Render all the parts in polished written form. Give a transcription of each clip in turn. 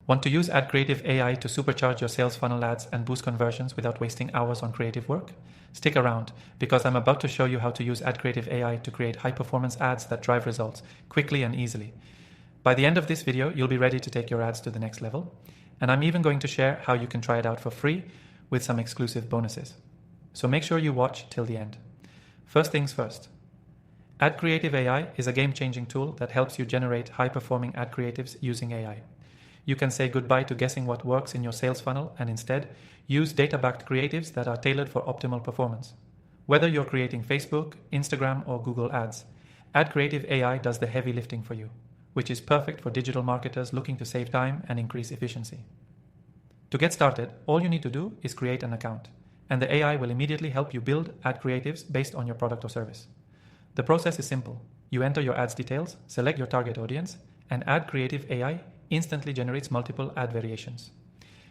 Want to use AdCreative AI to supercharge your sales funnel ads and boost conversions without wasting hours on creative work? Stick around, because I'm about to show you how to use AdCreative AI to create high-performance ads that drive results quickly and easily. By the end of this video, you'll be ready to take your ads to the next level, and I'm even going to share how you can try it out for free with some exclusive bonuses. So make sure you watch till the end. First things first. AdCreative AI is a game-changing tool that helps you generate high-performing ad creatives using AI. You can say goodbye to guessing what works in your sales funnel and instead use data-backed creatives that are tailored for optimal performance. Whether you're creating Facebook, Instagram, or Google ads, AdCreative AI does the heavy lifting for you, which is perfect for digital marketers looking to save time and increase efficiency. To get started, all you need to do is create an account, and the AI will immediately help you build ad creatives based on your product or service. The process is simple. You enter your ads details, select your target audience, and AdCreative AI instantly generates multiple ad variations.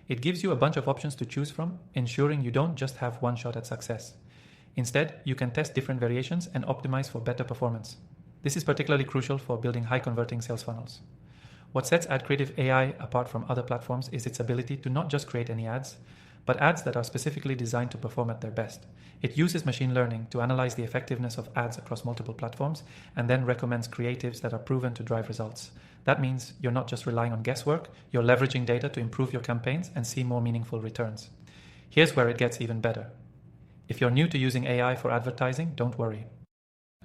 It gives you a bunch of options to choose from, ensuring you don't just have one shot at success. Instead, you can test different variations and optimize for better performance. This is particularly crucial for building high-converting sales funnels. What sets AdCreative AI apart from other platforms is its ability to not just create any ads, but ads that are specifically designed to perform at their best. It uses machine learning to analyze the effectiveness of ads across multiple platforms and then recommends creatives that are proven to drive results. That means you're not just relying on guesswork, you're leveraging data to improve your campaigns and see more meaningful returns. Here's where it gets even better. If you're new to using AI for advertising, don't worry.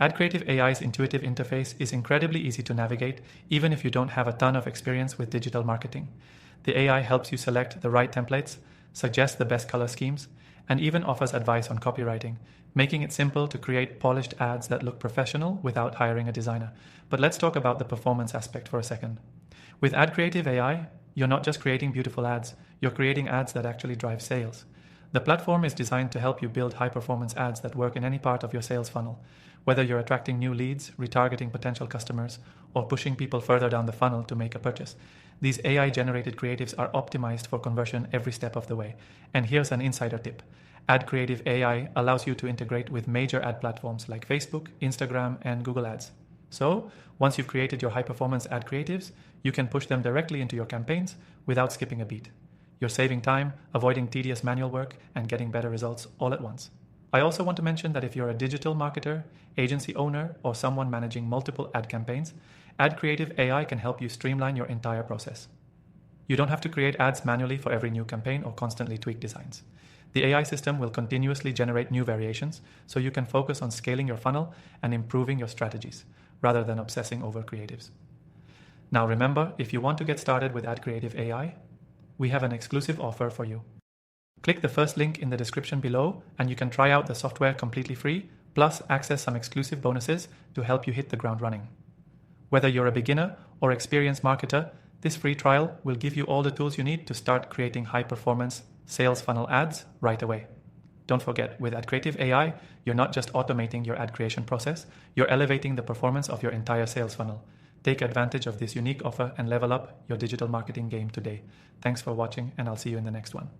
AdCreative AI's intuitive interface is incredibly easy to navigate, even if you don't have a ton of experience with digital marketing. The AI helps you select the right templates, suggests the best color schemes, and even offers advice on copywriting, making it simple to create polished ads that look professional without hiring a designer. But let's talk about the performance aspect for a second. With AdCreative AI, you're not just creating beautiful ads, you're creating ads that actually drive sales. The platform is designed to help you build high-performance ads that work in any part of your sales funnel, whether you're attracting new leads, retargeting potential customers, or pushing people further down the funnel to make a purchase. These AI-generated creatives are optimized for conversion every step of the way. And here's an insider tip. AdCreative AI allows you to integrate with major ad platforms like Facebook, Instagram, and Google Ads. So, once you've created your high-performance ad creatives, you can push them directly into your campaigns without skipping a beat. You're saving time, avoiding tedious manual work, and getting better results all at once. I also want to mention that if you're a digital marketer, agency owner, or someone managing multiple ad campaigns, AdCreative AI can help you streamline your entire process. You don't have to create ads manually for every new campaign or constantly tweak designs. The AI system will continuously generate new variations, so you can focus on scaling your funnel and improving your strategies, rather than obsessing over creatives. Now remember, if you want to get started with AdCreative AI, we have an exclusive offer for you. Click the first link in the description below and you can try out the software completely free, plus access some exclusive bonuses to help you hit the ground running. Whether you're a beginner or experienced marketer, this free trial will give you all the tools you need to start creating high-performance sales funnel ads right away. Don't forget, with AdCreative AI, you're not just automating your ad creation process, you're elevating the performance of your entire sales funnel. Take advantage of this unique offer and level up your digital marketing game today. Thanks for watching, and I'll see you in the next one.